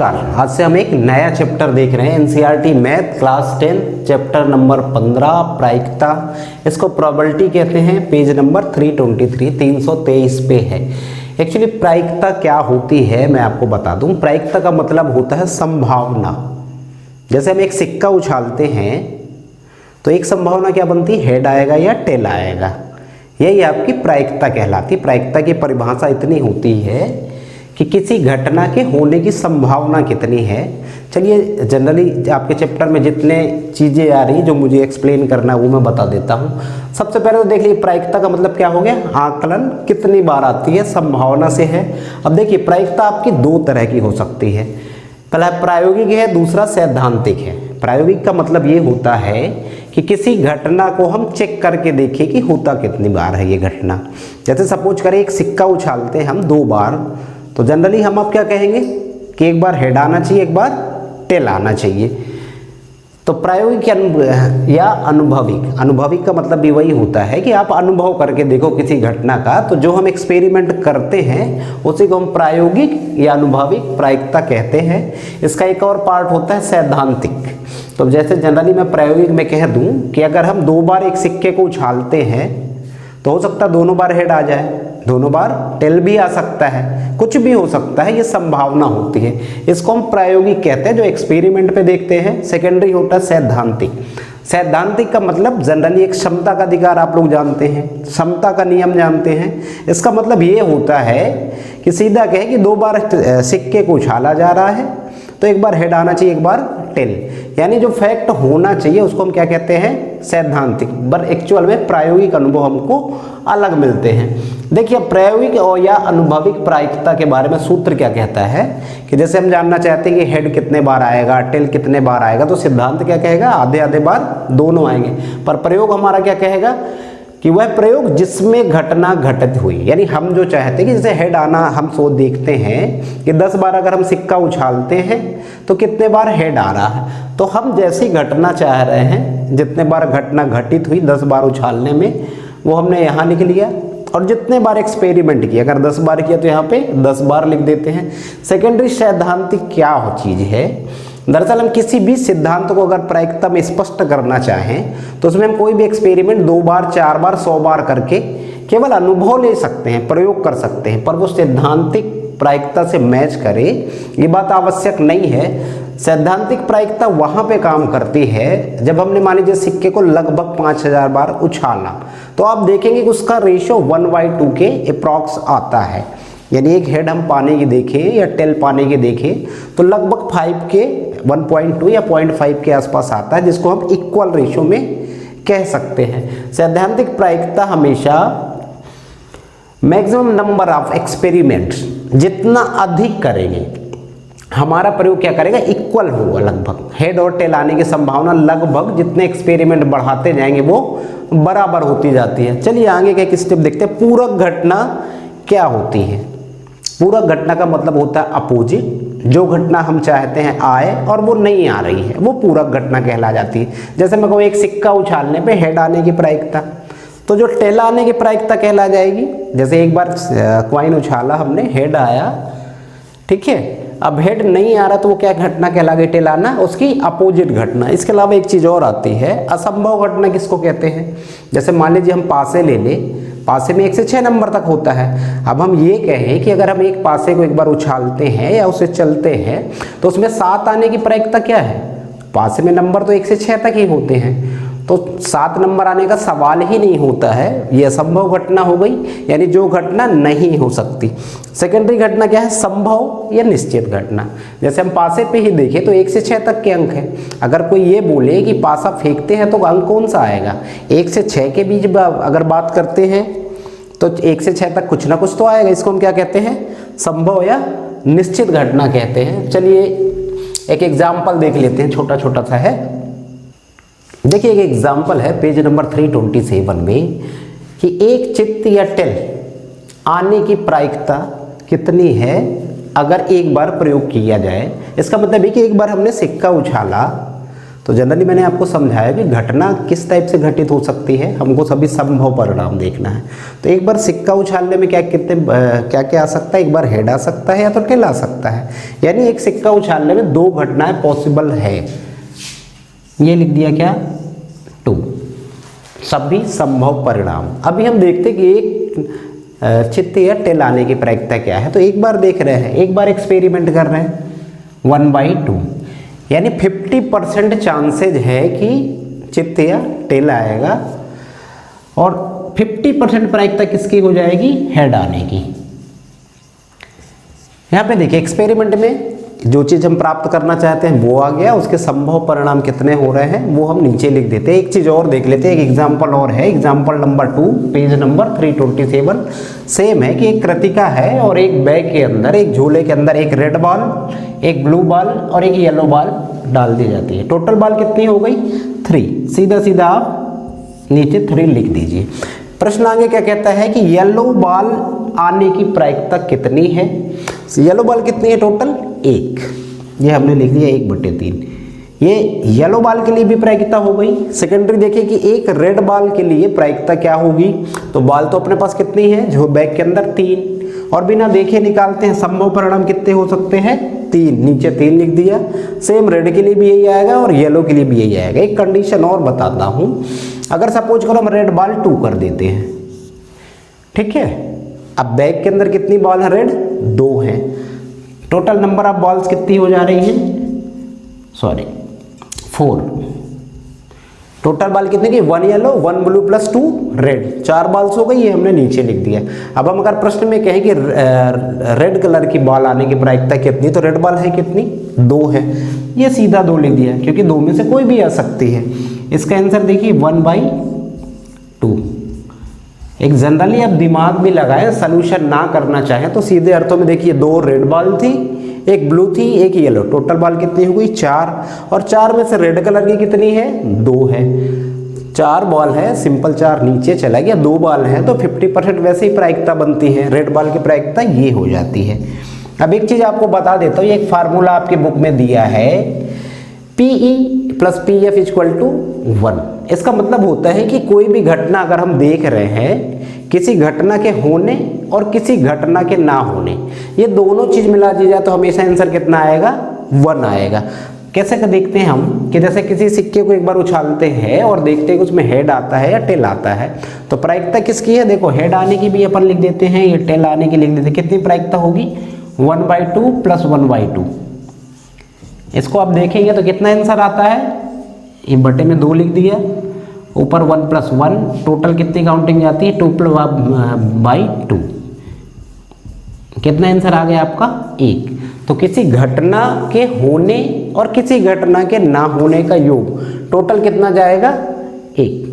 आज से हम एक नया चैप्टर देख रहे हैं NCERT math class 10 chapter number 15 प्रायिकता। इसको प्रोबेबिलिटी कहते हैं। पेज नंबर 323 323 पे है। एक्चुअली प्रायिकता क्या होती है मैं आपको बता दूं। प्रायिकता का मतलब होता है संभावना। जैसे हम एक सिक्का उछालते हैं तो एक संभावना क्या बनती है, हेड आएगा या टेल आएगा। यही आपकी प्रायिकता कहलाती है। प्रायिकता की परिभाषा इतनी होती है कि किसी घटना के होने की संभावना कितनी है। चलिए जनरली आपके चैप्टर में जितने चीज़ें आ रही जो मुझे एक्सप्लेन करना है वो मैं बता देता हूँ। सबसे पहले तो देख लीजिए प्रायिकता का मतलब क्या हो गया, आकलन कितनी बार आती है, संभावना से है। अब देखिए प्रायिकता आपकी दो तरह की हो सकती है। पहला प्रायोगिक है, दूसरा सैद्धांतिक है। प्रायोगिक का मतलब ये होता है कि किसी घटना को हम चेक करके देखें कि होता कितनी बार है ये घटना। जैसे सपोज करें एक सिक्का उछालते हैं हम 2 बार, तो जनरली हम अब क्या कहेंगे कि एक बार हेड आना चाहिए, एक बार टेल आना चाहिए। तो प्रायोगिक या अनुभविक, अनुभविक का मतलब भी वही होता है कि आप अनुभव करके देखो किसी घटना का। तो जो हम एक्सपेरिमेंट करते हैं उसी को हम प्रायोगिक या अनुभविक प्रायिकता कहते हैं। इसका एक और पार्ट होता है सैद्धांतिक। तो जैसे जनरली मैं प्रायोगिक में कह दूं कि अगर हम 2 बार एक सिक्के को उछालते हैं तो हो सकता है दोनों बार हेड आ जाए, दोनों बार टेल भी आ सकता है, कुछ भी हो सकता है, ये संभावना होती है। इसको हम प्रायोगिक कहते हैं जो एक्सपेरिमेंट पे देखते हैं। सेकेंडरी होता है सैद्धांतिक। सैद्धांतिक का मतलब जनरली एक क्षमता का अधिकार आप लोग जानते हैं, क्षमता का नियम जानते हैं। इसका मतलब ये होता है कि सीधा कहे कि 2 बार सिक्के को उछाला जा रहा है तो एक बार हेड आना चाहिए, एक बार टेल, यानी जो फैक्ट होना चाहिए उसको हम क्या कहते हैं, सैद्धांतिक। पर एक्चुअल में प्रायोगिक अनुभव हमको अलग मिलते हैं। देखिए प्रायोगिक और या अनुभविक प्रायिकता के बारे में सूत्र क्या कहता है कि जैसे हम जानना चाहते हैं कि हेड कितने बार आएगा, टेल कितने बार आएगा, तो सिद्धांत क्या कहेगा, आधे आधे बार दोनों आएंगे। पर प्रयोग हमारा क्या कहेगा कि वह प्रयोग जिसमें घटना घटित हुई। यानी हम जो चाहते हैं कि जैसे हेड आना, हम सोच देखते हैं कि 10 बार अगर हम सिक्का उछालते हैं तो कितने बार हेड आ रहा है। तो हम जैसी घटना चाह रहे हैं, जितने बार घटना घटित हुई 10 बार उछालने में, वो हमने यहाँ लिख लिया। और जितने बार एक्सपेरिमेंट किया, अगर 10 बार किया तो यहाँ पे 10 बार लिख देते हैं। सेकेंडरी सैद्धांतिक क्या हो चीज़ है, दरअसल हम किसी भी सिद्धांत को अगर प्रायिकता में स्पष्ट करना चाहें तो उसमें हम कोई भी एक्सपेरिमेंट 2 बार 4 बार 100 बार करके केवल अनुभव ले सकते हैं, प्रयोग कर सकते हैं, पर वो सैद्धांतिक प्रायिकता से मैच करे ये बात आवश्यक नहीं है। सैद्धांतिक प्रायिकता वहाँ पे काम करती है जब हमने मान लीजिए सिक्के को लगभग 5000 बार उछाला, तो आप देखेंगे कि उसका रेशियो 1/2 के अप्रॉक्स आता है। यानी एक हेड हम पाने की देखें या टेल पाने की देखें तो लगभग 5 के 1.2 या 0.5 के आसपास आता है, जिसको हम इक्वल रेशियो में कह सकते हैं। सैद्धांतिक प्रायिकता हमेशा मैक्सिमम नंबर ऑफ एक्सपेरिमेंट्स जितना अधिक करेंगे, हमारा प्रयोग क्या करेगा, इक्वल होगा। लगभग हेड और टेल आने की संभावना लगभग जितने एक्सपेरिमेंट बढ़ाते जाएंगे वो बराबर होती जाती है। चलिए आगे का एक स्टेप देखते हैं। पूरक घटना क्या होती है। पूरक घटना का मतलब होता है अपोजिट। जो घटना हम चाहते हैं आए और वो नहीं आ रही है वो पूरक घटना कहला जाती है। जैसे मैं कहूँ एक सिक्का उछालने पे हेड आने की प्रायिकता, तो जो टेल आने की प्रायिकता कहला जाएगी। जैसे एक बार कॉइन उछाला हमने, हेड आया, ठीक है, अब हेड नहीं आ रहा तो वो क्या घटना कहला गई, टेल आना, उसकी अपोजिट घटना। इसके अलावा एक चीज़ और आती है, असंभव घटना किसको कहते हैं। जैसे मान लीजिए हम पासे ले लें, पासे में 1 से 6 नंबर तक होता है। अब हम ये कहें कि अगर हम एक पासे को एक बार उछालते हैं या उसे चलते हैं तो उसमें 7 आने की प्रायिकता क्या है, पासे में नंबर तो 1 से 6 तक ही होते हैं, तो 7 नंबर आने का सवाल ही नहीं होता है। ये असंभव घटना हो गई, यानी जो घटना नहीं हो सकती। सेकेंडरी घटना क्या है, संभव या निश्चित घटना। जैसे हम पासे पे ही देखें तो 1 से 6 तक के अंक हैं। अगर कोई ये बोले कि पासा फेंकते हैं तो अंक कौन सा आएगा, 1 से 6 के बीच अगर बात करते हैं तो 1 से 6 तक कुछ ना कुछ तो आएगा। इसको हम क्या कहते हैं, संभव या निश्चित घटना कहते हैं। चलिए एक एग्जाम्पल देख लेते हैं, छोटा छोटा सा है। देखिए एक एग्जाम्पल है पेज नंबर 327 में कि एक चित्त या टेल आने की प्रायिकता कितनी है अगर एक बार प्रयोग किया जाए। इसका मतलब है कि एक बार हमने सिक्का उछाला तो जनरली मैंने आपको समझाया कि घटना किस टाइप से घटित हो सकती है, हमको सभी संभव परिणाम देखना है। तो एक बार सिक्का उछालने में क्या क्या आ सकता है, एक बार हेड आ सकता है या तो टेल आ सकता है, यानी एक सिक्का उछालने में दो घटनाएं पॉसिबल है। ये लिख दिया क्या, 2 सभी संभव परिणाम। अभी हम देखते कि एक चित्त या टेल आने की प्रायिकता क्या है। तो एक बार देख रहे हैं, एक बार एक्सपेरिमेंट कर रहे हैं, 1/2 यानी 50% चांसेज है कि चित्त या टेल आएगा और 50% प्रायिकता किसकी हो जाएगी, हेड आने की। यहाँ पे देखिए एक्सपेरिमेंट में जो चीज़ हम प्राप्त करना चाहते हैं वो आ गया, उसके संभव परिणाम कितने हो रहे हैं वो हम नीचे लिख देते हैं। एक चीज़ और देख लेते हैं, एक एग्जाम्पल और है, example number 2 page number 327। Same है कि एक कृतिका है और एक बैग के अंदर, एक झोले के अंदर एक रेड बॉल, एक ब्लू बॉल और एक येलो बॉल डाल दी जाती है। टोटल बॉल कितनी हो गई, 3। सीधा सीधा आप नीचे 3 लिख दीजिए। प्रश्न आगे क्या कहता है कि येलो बॉल आने की प्रायिकता कितनी है। येलो बॉल कितनी है टोटल, 1। ये हमने लिख दिया 1/3। ये येलो बॉल के लिए भी प्रायिकता हो गई। सेकेंडरी देखिए कि एक रेड बॉल के लिए प्रायिकता क्या होगी, तो बॉल तो अपने पास कितनी है, जो बैग के अंदर 3, और बिना देखे निकालते हैं संभव परिणाम कितने हो सकते हैं, 3। नीचे 3 लिख दिया। सेम रेड के लिए भी यही आएगा और येलो के लिए भी यही आएगा। एक कंडीशन और बताता हूं, अगर सपोज करो हम रेड बॉल 2 कर देते हैं, ठीक है। अब बैग के अंदर कितनी बॉल है, रेड 2 है। टोटल नंबर ऑफ बॉल्स कितनी हो जा रही हैं, 4। टोटल बॉल कितने की, 1 yellow 1 blue plus 2 red, 4 balls हो गई। ये हमने नीचे लिख दिया। अब हम अगर प्रश्न में कहें कि रेड कलर की बॉल आने की प्रायिकता कितनी, तो रेड बॉल है कितनी, 2 है। ये सीधा 2 लिख दिया क्योंकि 2 में से कोई भी आ सकती है। इसका आंसर देखिए 1/2। एक जनरली आप दिमाग भी लगाएं, सॉल्यूशन ना करना चाहें तो सीधे अर्थों में देखिए 2 रेड बॉल थी, एक ब्लू थी, एक येलो। टोटल बॉल कितनी हो गई, 4। और 4 में से रेड कलर की कितनी है, 2 है। 4 बॉल है, सिंपल 4 नीचे चला गया, 2 बॉल है तो 50% वैसे ही प्रायिकता बनती है। रेड बॉल की प्रायिकता ये हो जाती है। अब एक चीज़ आपको बता देता हूँ, एक फार्मूला आपके बुक में दिया है, PE + PF = 1। इसका मतलब होता है कि कोई भी घटना अगर हम देख रहे हैं, किसी घटना के होने और किसी घटना के ना होने, ये दोनों चीज मिला दी जाए तो हमेशा आंसर कितना आएगा, 1 आएगा। कैसे का देखते हैं हम कि जैसे किसी सिक्के को एक बार उछालते हैं और देखते हैं कि उसमें हेड आता है या टेल आता है, तो प्रायिकता किसकी है, देखो हेड आने की भी अपन लिख देते हैं, ये टेल आने की लिख देते हैं। कितनी प्रायिकता होगी, 1/2 + 1/2। इसको आप देखेंगे तो कितना आंसर आता है, ये बटे में 2 लिख दिया, ऊपर 1 + 1, टोटल कितनी काउंटिंग जाती है, 2/2। कितना आंसर आ गया आपका, 1। तो किसी घटना के होने और किसी घटना के ना होने का योग टोटल कितना जाएगा, 1।